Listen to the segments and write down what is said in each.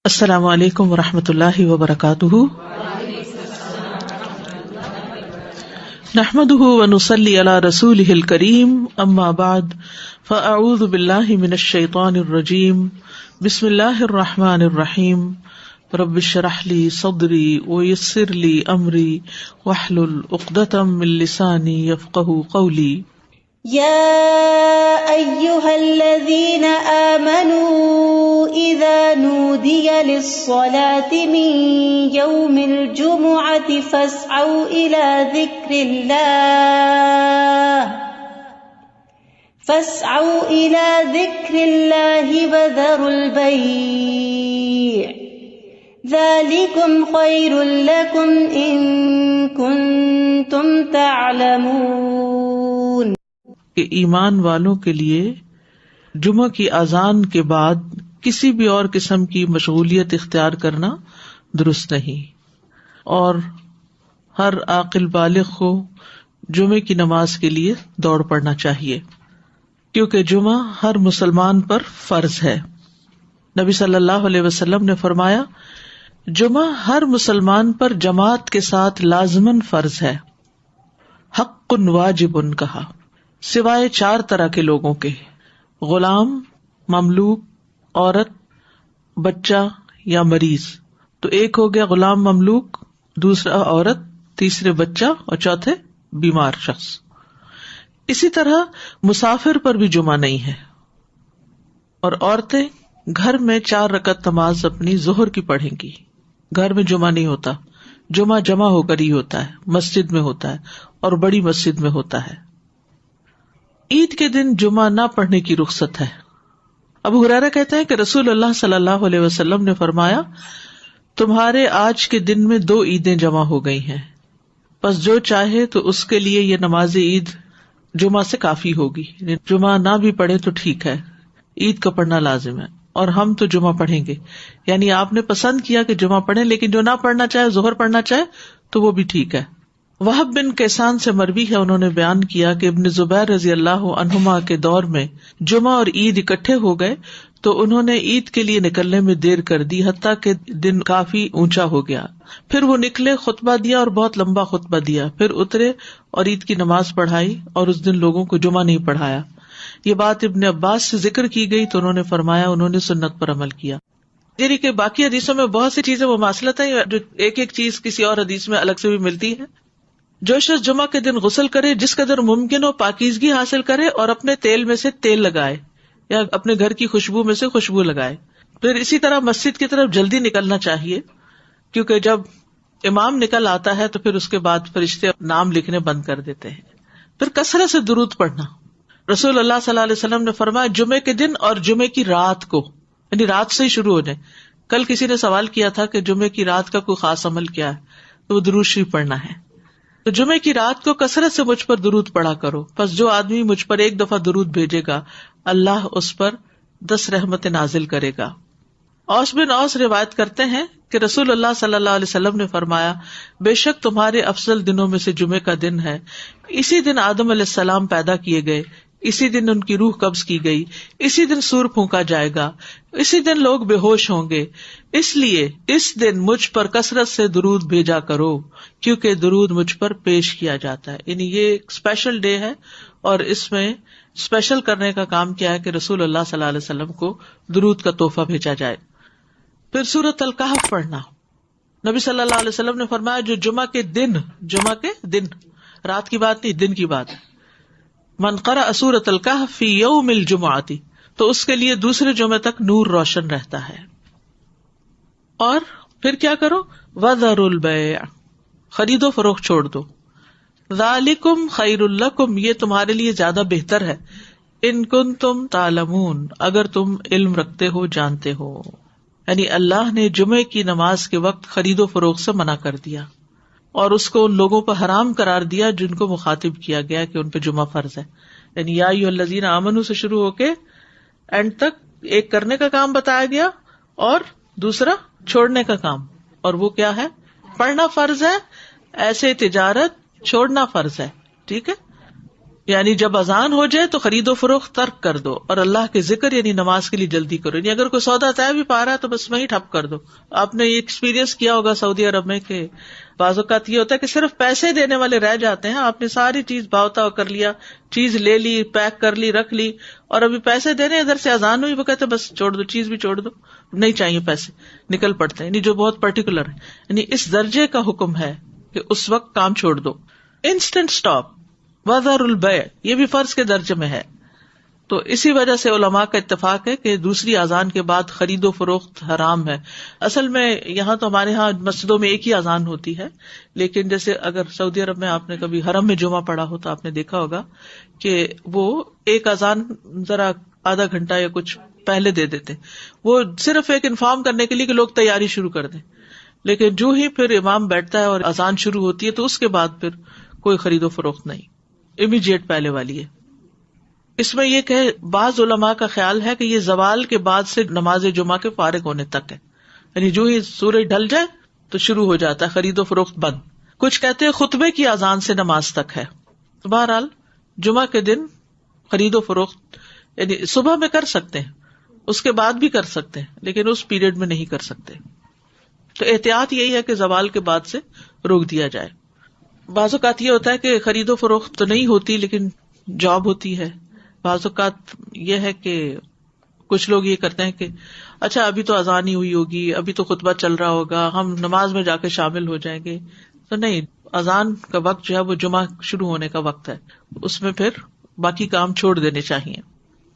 السلام علیکم ورحمۃ اللہ وبرکاتہ۔ نحمده ونصلی علی رسولہ الکریم، اما بعد فاعوذ باللہ من الشیطان الرجیم، بسم اللہ الرحمن الرحیم۔ رب اشرح لی صدری ویسر لی امری واحلل عقدۃ من لسانی یفقہوا قولی۔ يا أيها الذين آمنوا إذا نودي للصلاة من يوم الجمعة فاسعوا إلى ذكر الله وذروا البيع ذلكم خير لكم إن كنتم تعلمون۔ کہ ایمان والوں کے لیے جمعہ کی اذان کے بعد کسی بھی اور قسم کی مشغولیت اختیار کرنا درست نہیں، اور ہر عاقل بالغ کو جمعے کی نماز کے لیے دوڑ پڑنا چاہیے، کیونکہ جمعہ ہر مسلمان پر فرض ہے۔ نبی صلی اللہ علیہ وسلم نے فرمایا، جمعہ ہر مسلمان پر جماعت کے ساتھ لازماً فرض ہے، حق واجب کہا، سوائے 4 طرح کے لوگوں کے: غلام، مملوک، عورت، بچہ یا مریض۔ تو ایک ہو گیا غلام مملوک، دوسرا عورت، تیسرے بچہ اور چوتھے بیمار شخص۔ اسی طرح مسافر پر بھی جمعہ نہیں ہے، اور عورتیں گھر میں 4 رکعت نماز اپنی ظہر کی پڑھیں گی۔ گھر میں جمعہ نہیں ہوتا، جمعہ جمع ہو کر ہی ہوتا ہے، مسجد میں ہوتا ہے، اور بڑی مسجد میں ہوتا ہے۔ عید کے دن جمعہ نہ پڑھنے کی رخصت ہے۔ ابو ہریرہ کہتے ہیں کہ رسول اللہ صلی اللہ علیہ وسلم نے فرمایا، تمہارے آج کے دن میں 2 عیدیں جمع ہو گئی ہیں، پس جو چاہے تو اس کے لیے یہ نماز عید جمعہ سے کافی ہوگی۔ جمعہ نہ بھی پڑھے تو ٹھیک ہے، عید کا پڑھنا لازم ہے، اور ہم تو جمعہ پڑھیں گے۔ یعنی آپ نے پسند کیا کہ جمعہ پڑھیں، لیکن جو نہ پڑھنا چاہے، ظہر پڑھنا چاہے تو وہ بھی ٹھیک ہے۔ وہب بن کیسان سے مروی ہے، انہوں نے بیان کیا کہ ابن زبیر رضی اللہ عنہما کے دور میں جمعہ اور عید اکٹھے ہو گئے تو انہوں نے عید کے لیے نکلنے میں دیر کر دی، حتیٰ کہ دن کافی اونچا ہو گیا۔ پھر وہ نکلے، خطبہ دیا اور بہت لمبا خطبہ دیا، پھر اترے اور عید کی نماز پڑھائی، اور اس دن لوگوں کو جمعہ نہیں پڑھایا۔ یہ بات ابن عباس سے ذکر کی گئی تو انہوں نے فرمایا انہوں نے سنت پر عمل کیا۔ یعنی کہ باقی حدیثوں میں بہت سی چیزیں مماثلت ہیں، جو ایک ایک چیز کسی اور حدیث میں الگ سے بھی ملتی ہے۔ جو شخص جمعہ کے دن غسل کرے، جس قدر ممکن ہو پاکیزگی حاصل کرے، اور اپنے تیل میں سے تیل لگائے یا اپنے گھر کی خوشبو میں سے خوشبو لگائے۔ پھر اسی طرح مسجد کی طرف جلدی نکلنا چاہیے، کیونکہ جب امام نکل آتا ہے تو پھر اس کے بعد فرشتے نام لکھنے بند کر دیتے ہیں۔ پھر کثرت سے درود پڑھنا۔ رسول اللہ صلی اللہ علیہ وسلم نے فرمایا، جمعے کے دن اور جمعے کی رات کو، یعنی رات سے ہی شروع ہو جائے۔ کل کسی نے سوال کیا تھا کہ جمعے کی رات کا کوئی خاص عمل کیا ہے، تو وہ درود شریف پڑھنا ہے۔ تو جمعے کی رات کو کثرت سے مجھ پر درود پڑھا کرو، پس جو آدمی مجھ پر 1 دفعہ درود بھیجے گا، اللہ اس پر 10 رحمتیں نازل کرے گا۔ اوس بن اوس روایت کرتے ہیں کہ رسول اللہ صلی اللہ علیہ وسلم نے فرمایا، بے شک تمہارے افضل دنوں میں سے جمعے کا دن ہے، اسی دن آدم علیہ السلام پیدا کیے گئے، اسی دن ان کی روح قبض کی گئی، اسی دن سور پھونکا جائے گا، اسی دن لوگ بے ہوش ہوں گے، اس لیے اس دن مجھ پر کثرت سے درود بھیجا کرو، کیونکہ درود مجھ پر پیش کیا جاتا ہے۔ یعنی یہ ایک اسپیشل ڈے ہے، اور اس میں اسپیشل کرنے کا کام کیا ہے کہ رسول اللہ صلی اللہ علیہ وسلم کو درود کا تحفہ بھیجا جائے۔ پھر سورۃ الکہف پڑھنا۔ نبی صلی اللہ علیہ وسلم نے فرمایا، جو جمعہ کے دن، رات کی بات نہیں، دن کی بات ہے، من قرأ سورۃ الکہف فی یوم الجمعۃ، تو اس کے لیے دوسرے جمعے تک نور روشن رہتا ہے۔ اور پھر کیا کرو، وذروا البیع، خرید و فروخت چھوڑ دو، ذالکم خیر لکم، یہ تمہارے لیے زیادہ بہتر ہے، ان کنتم تعلمون، اگر تم علم رکھتے ہو، جانتے ہو۔ یعنی اللہ نے جمعے کی نماز کے وقت خرید و فروخت سے منع کر دیا، اور اس کو ان لوگوں پر حرام قرار دیا جن کو مخاطب کیا گیا کہ ان پہ جمعہ فرض ہے۔ یعنی یا ایھا الذین آمنوا سے شروع ہو کے اینڈ تک ایک کرنے کا کام بتایا گیا اور دوسرا چھوڑنے کا کام، اور وہ کیا ہے، پڑھنا فرض ہے، ایسے تجارت چھوڑنا فرض ہے۔ ٹھیک ہے، یعنی جب اذان ہو جائے تو خرید و فروخت ترک کر دو اور اللہ کے ذکر یعنی نماز کے لیے جلدی کرو. یعنی اگر کوئی سودا طے بھی پا رہا ہے تو بس وہیں ٹھپ کر دو. آپ نے یہ ایکسپیرینس کیا ہوگا سعودی عرب میں کہ بعض اوقات یہ ہوتا ہے کہ صرف پیسے دینے والے رہ جاتے ہیں. آپ نے ساری چیز بھاؤ تاؤ کر لیا, چیز لے لی, پیک کر لی, رکھ لی, اور ابھی پیسے دینے ادھر سے اذان ہوئی, وہ کہتے بس چھوڑ دو, چیز بھی چھوڑ دو, نہیں چاہیے پیسے, نکل پڑتے ہیں. یعنی جو بہت پرٹیکولر ہے, یعنی اس درجے کا حکم ہے کہ اس وقت کام چھوڑ دو. انسٹنٹ اسٹاپ, وذر البیع, یہ بھی فرض کے درجے میں ہے. تو اسی وجہ سے علماء کا اتفاق ہے کہ دوسری اذان کے بعد خرید و فروخت حرام ہے. اصل میں یہاں تو ہمارے ہاں مسجدوں میں ایک ہی اذان ہوتی ہے, لیکن جیسے اگر سعودی عرب میں آپ نے کبھی حرم میں جمعہ پڑھا ہو تو آپ نے دیکھا ہوگا کہ وہ ایک اذان ذرا آدھا گھنٹہ یا کچھ پہلے دے دیتے, وہ صرف ایک انفارم کرنے کے لیے کہ لوگ تیاری شروع کر دیں. لیکن جو ہی پھر امام بیٹھتا ہے اور اذان شروع ہوتی ہے تو اس کے بعد پھر کوئی خرید و فروخت نہیں, امیڈیٹ پہلے والی ہے. اس میں یہ کہ بعض علماء کا خیال ہے کہ یہ زوال کے بعد سے نماز جمعہ کے فارغ ہونے تک ہے, یعنی جو ہی سورج ڈھل جائے تو شروع ہو جاتا ہے خرید و فروخت بند. کچھ کہتے ہیں خطبے کی اذان سے نماز تک ہے. بہرحال جمعہ کے دن خرید و فروخت یعنی صبح میں کر سکتے ہیں, اس کے بعد بھی کر سکتے ہیں, لیکن اس پیریڈ میں نہیں کر سکتے. تو احتیاط یہی ہے کہ زوال کے بعد سے روک دیا جائے. بعض اوقات یہ ہوتا ہے کہ خرید و فروخت تو نہیں ہوتی لیکن جاب ہوتی ہے. بعض اوقات یہ ہے کہ کچھ لوگ یہ کرتے ہیں کہ اچھا ابھی تو اذان ہی ہوئی ہوگی, ابھی تو خطبہ چل رہا ہوگا, ہم نماز میں جا کے شامل ہو جائیں گے. تو نہیں, اذان کا وقت جو ہے وہ جمعہ شروع ہونے کا وقت ہے, اس میں پھر باقی کام چھوڑ دینے چاہیے.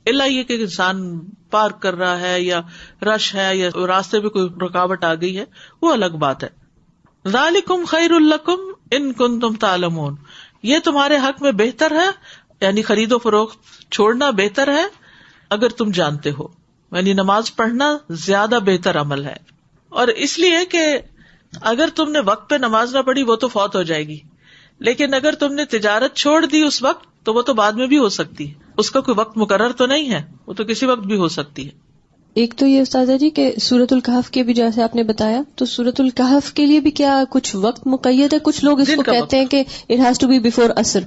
الا یہ کہ انسان پارک کر رہا ہے یا رش ہے یا راستے میں کوئی رکاوٹ آ گئی ہے, وہ الگ بات ہے. ذالکم خیر لکم ان کنتم تعلمون, یہ تمہارے حق میں بہتر ہے, یعنی خرید و فروخت چھوڑنا بہتر ہے اگر تم جانتے ہو. یعنی نماز پڑھنا زیادہ بہتر عمل ہے. اور اس لیے کہ اگر تم نے وقت پہ نماز نہ پڑھی وہ تو فوت ہو جائے گی, لیکن اگر تم نے تجارت چھوڑ دی اس وقت تو وہ تو بعد میں بھی ہو سکتی ہے, اس کا کوئی وقت مقرر تو نہیں ہے, وہ تو کسی وقت بھی ہو سکتی ہے. ایک تو یہ استاذہ جی کہ سورۃ الکہف کے بھی جیسے آپ نے بتایا, تو سورۃ الکہف کے لیے بھی کیا کچھ وقت مقید ہے؟ کچھ لوگ اس کو کہتے ہیں کہ it has to be before عصر.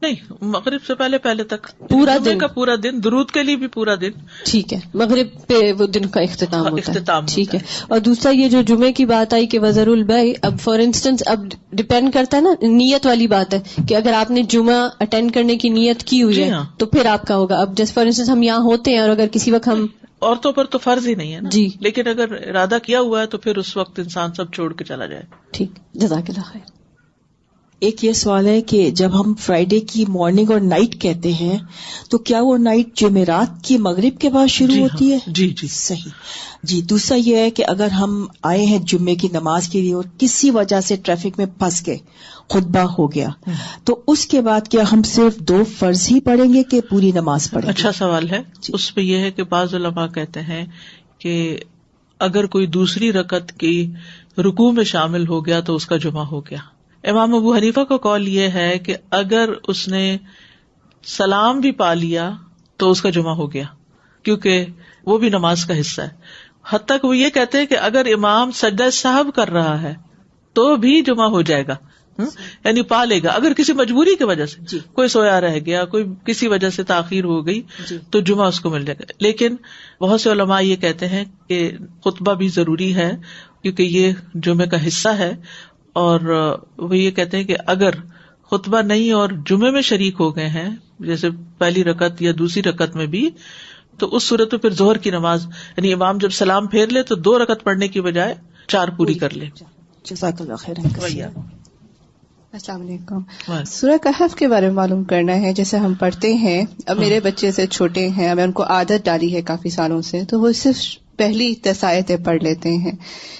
نہیں, مغرب سے پہلے تک پورا دن کا پورا دن, درود کے لیے بھی پورا دن. ٹھیک ہے, مغرب پہ وہ دن کا اختتام ہوتا ہے. ٹھیک ہے. اور دوسرا یہ جو جمعے کی بات آئی کہ وذر البیع, اب فار انسٹنس اب ڈپینڈ کرتا ہے نا, نیت والی بات ہے کہ اگر آپ نے جمعہ اٹینڈ کرنے کی نیت کی ہوئی ہے تو پھر آپ کا ہوگا. اب جیسے فار انسٹنس ہم یہاں ہوتے ہیں اور اگر کسی وقت ہم, عورتوں پر تو فرض ہی نہیں ہے نا جی, لیکن اگر ارادہ کیا ہوا ہے تو پھر اس وقت انسان سب چھوڑ کے چلا جائے. ٹھیک, جزاک اللہ خیر. ایک یہ سوال ہے کہ جب ہم فرائیڈے کی مارننگ اور نائٹ کہتے ہیں تو کیا وہ نائٹ جمعرات کی مغرب کے بعد شروع ہوتی ہے؟ جی صحیح. جی, دوسرا یہ ہے کہ اگر ہم آئے ہیں جمعے کی نماز کے لیے اور کسی وجہ سے ٹریفک میں پھنس گئے, خطبہ ہو گیا, تو اس کے بعد کیا ہم صرف 2 فرض ہی پڑھیں گے کہ پوری نماز پڑھیں گے؟ اچھا سوال ہے. اس پہ یہ ہے کہ بعض علماء کہتے ہیں کہ اگر کوئی دوسری رکعت کی رکوع میں شامل ہو گیا تو اس کا جمعہ ہو گیا. امام ابو حنیفہ کا قول یہ ہے کہ اگر اس نے سلام بھی پا لیا تو اس کا جمعہ ہو گیا, کیونکہ وہ بھی نماز کا حصہ ہے. حتیٰ کہ وہ یہ کہتے ہیں کہ اگر امام سجدہ سہو کر رہا ہے تو بھی جمعہ ہو جائے گا, یعنی پا لے گا. اگر کسی مجبوری کی وجہ سے کوئی سویا رہ گیا, کوئی کسی وجہ سے تاخیر ہو گئی تو جمعہ اس کو مل جائے گا. لیکن بہت سے علماء یہ کہتے ہیں کہ خطبہ بھی ضروری ہے کیونکہ یہ جمعے کا حصہ ہے, اور وہ یہ کہتے ہیں کہ اگر خطبہ نہیں اور جمعے میں شریک ہو گئے ہیں, جیسے پہلی رکعت یا دوسری رکعت میں بھی, تو اس صورت میں پھر ظہر کی نماز یعنی امام جب سلام پھیر لے تو 2 رکعت پڑھنے کی بجائے 4 پوری کر لے. جزاک اللہ خیر. السلام علیکم. سورہ کہف کے بارے میں معلوم کرنا ہے. جیسے ہم پڑھتے ہیں, اب میرے بچے سے چھوٹے ہیں, میں ان کو عادت ڈالی ہے کافی سالوں سے, تو وہ صرف پہلی 10 آیتیں پڑھ لیتے ہیں.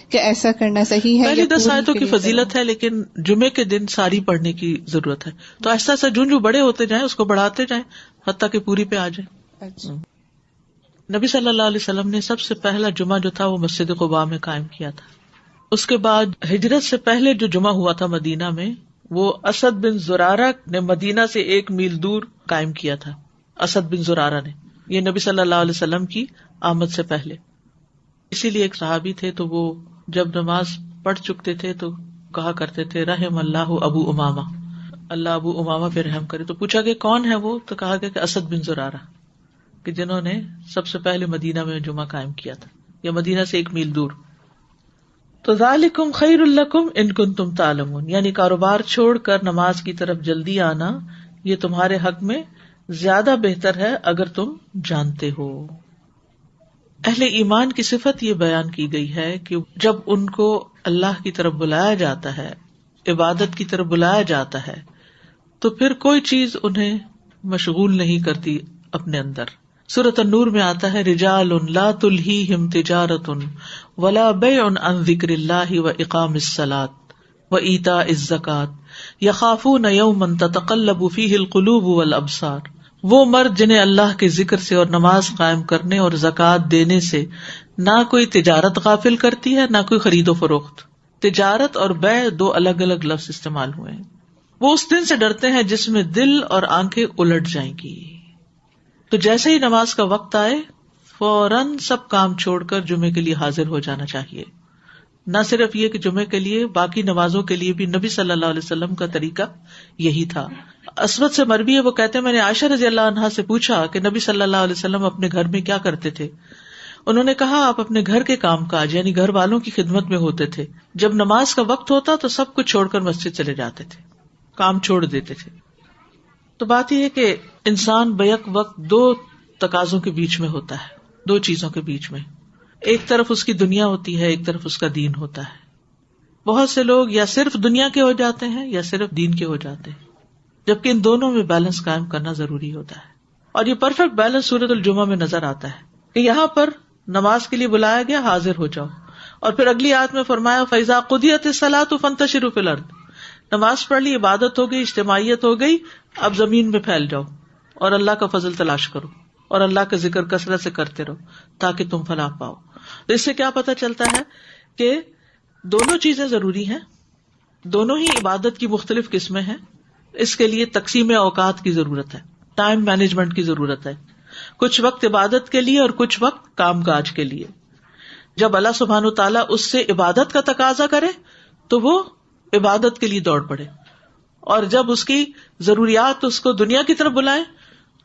کہ ایسا کرنا صحیح ہے؟ پہلی 10 آیتوں کی فضیلت ہے, لیکن جمعے کے دن ساری پڑھنے کی ضرورت ہے. تو ایسا ایسا جو بڑے ہوتے جائیں اس کو بڑھاتے جائیں حتیٰ کہ پوری پہ آ جائیں. اچھا. نبی صلی اللہ علیہ وسلم نے سب سے پہلا جمعہ جو تھا وہ مسجد قباء میں قائم کیا تھا. اس کے بعد ہجرت سے پہلے جو جمعہ ہوا تھا مدینہ میں, وہ اسد بن زرارہ نے مدینہ سے 1 میل دور قائم کیا تھا. اسد بن زرارہ نے, یہ نبی صلی اللہ علیہ وسلم کی آمد سے پہلے. اسی لیے ایک صحابی تھے, تو وہ جب نماز پڑھ چکتے تھے تو کہا کرتے تھے رحم اللہ ابو امامہ, اللہ ابو امامہ پہ رحم کرے. تو پوچھا کہ کون ہے وہ؟ تو کہا گیا کہ اسد بن زرارہ، کہ جنہوں نے سب سے پہلے مدینہ میں جمعہ قائم کیا تھا، یا مدینہ سے 1 میل دور. تو ذالکم خیر لکم ان کنتم تعلمون، یعنی کاروبار چھوڑ کر نماز کی طرف جلدی آنا یہ تمہارے حق میں زیادہ بہتر ہے اگر تم جانتے ہو. اہل ایمان کی صفت یہ بیان کی گئی ہے کہ جب ان کو اللہ کی طرف بلایا جاتا ہے، عبادت کی طرف بلایا جاتا ہے، تو پھر کوئی چیز انہیں مشغول نہیں کرتی اپنے اندر. سورۃ النور میں آتا ہے رجال لا تلہیہم تجارۃ ولا بیع عن ذکر اللہ واقام الصلاۃ وایتاء الزکاۃ یخافون یوما تتقلب فیہ القلوب والابصار. وہ مرد جنہیں اللہ کے ذکر سے اور نماز قائم کرنے اور زکوٰۃ دینے سے نہ کوئی تجارت غافل کرتی ہے نہ کوئی خرید و فروخت. تجارت اور بیع 2 الگ الگ لفظ استعمال ہوئے ہیں. وہ اس دن سے ڈرتے ہیں جس میں دل اور آنکھیں الٹ جائیں گی. تو جیسے ہی نماز کا وقت آئے فوراً سب کام چھوڑ کر جمعے کے لیے حاضر ہو جانا چاہیے. نہ صرف یہ کہ جمعے کے لیے، باقی نمازوں کے لیے بھی نبی صلی اللہ علیہ وسلم کا طریقہ یہی تھا. اسود سے مروی ہے، وہ کہتے ہیں میں نے عائشہ رضی اللہ عنہا سے پوچھا کہ نبی صلی اللہ علیہ وسلم اپنے گھر میں کیا کرتے تھے. انہوں نے کہا آپ اپنے گھر کے کام کاج یعنی گھر والوں کی خدمت میں ہوتے تھے. جب نماز کا وقت ہوتا تو سب کچھ چھوڑ کر مسجد چلے جاتے تھے، کام چھوڑ دیتے تھے. تو بات یہ ہے کہ انسان بیک وقت 2 تقاضوں کے بیچ میں ہوتا ہے، 2 چیزوں کے بیچ میں. ایک طرف اس کی دنیا ہوتی ہے، ایک طرف اس کا دین ہوتا ہے. بہت سے لوگ یا صرف دنیا کے ہو جاتے ہیں یا صرف دین کے ہو جاتے ہیں، جبکہ ان دونوں میں بیلنس قائم کرنا ضروری ہوتا ہے. اور یہ پرفیکٹ بیلنس سورۃ الجمعہ میں نظر آتا ہے کہ یہاں پر نماز کے لیے بلایا گیا، حاضر ہو جاؤ. اور پھر اگلی آیت میں فرمایا فَإِذَا قُضِيَتِ الصَّلَاةُ فَانتَشِرُوا فِي الْأَرْضِ. نماز پڑھ لی، عبادت ہو گئی، اجتماعیت ہو گئی، اب زمین میں پھیل جاؤ اور اللہ کا فضل تلاش کرو اور اللہ کا ذکر کثرت سے کرتے رہو تاکہ تم فلاح پاؤ. تو اس سے کیا پتہ چلتا ہے کہ دونوں چیزیں ضروری ہیں، دونوں ہی عبادت کی مختلف قسمیں ہیں. اس کے لیے تقسیم اوقات کی ضرورت ہے، ٹائم مینجمنٹ کی ضرورت ہے. کچھ وقت عبادت کے لیے اور کچھ وقت کام کاج کے لیے. جب اللہ سبحانہ تعالیٰ اس سے عبادت کا تقاضا کرے تو وہ عبادت کے لیے دوڑ پڑے، اور جب اس کی ضروریات اس کو دنیا کی طرف بلائیں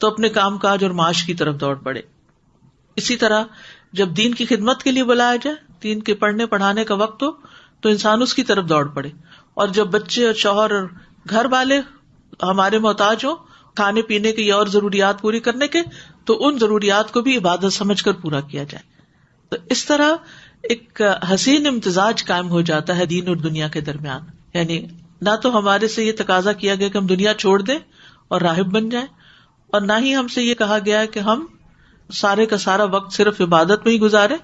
تو اپنے کام کاج اور معاش کی طرف دوڑ پڑے. اسی طرح جب دین کی خدمت کے لیے بلایا جائے، دین کے پڑھنے پڑھانے کا وقت ہو تو انسان اس کی طرف دوڑ پڑے. اور جب بچے اور شوہر اور گھر والے ہمارے محتاج ہوں کھانے پینے کی اور ضروریات پوری کرنے کے، تو ان ضروریات کو بھی عبادت سمجھ کر پورا کیا جائے. تو اس طرح ایک حسین امتزاج قائم ہو جاتا ہے دین اور دنیا کے درمیان. یعنی نہ تو ہمارے سے یہ تقاضا کیا گیا کہ ہم دنیا چھوڑ دیں اور راہب بن جائیں، اور نہ ہی ہم سے یہ کہا گیا ہے کہ ہم سارے کا سارا وقت صرف عبادت میں ہی گزارے.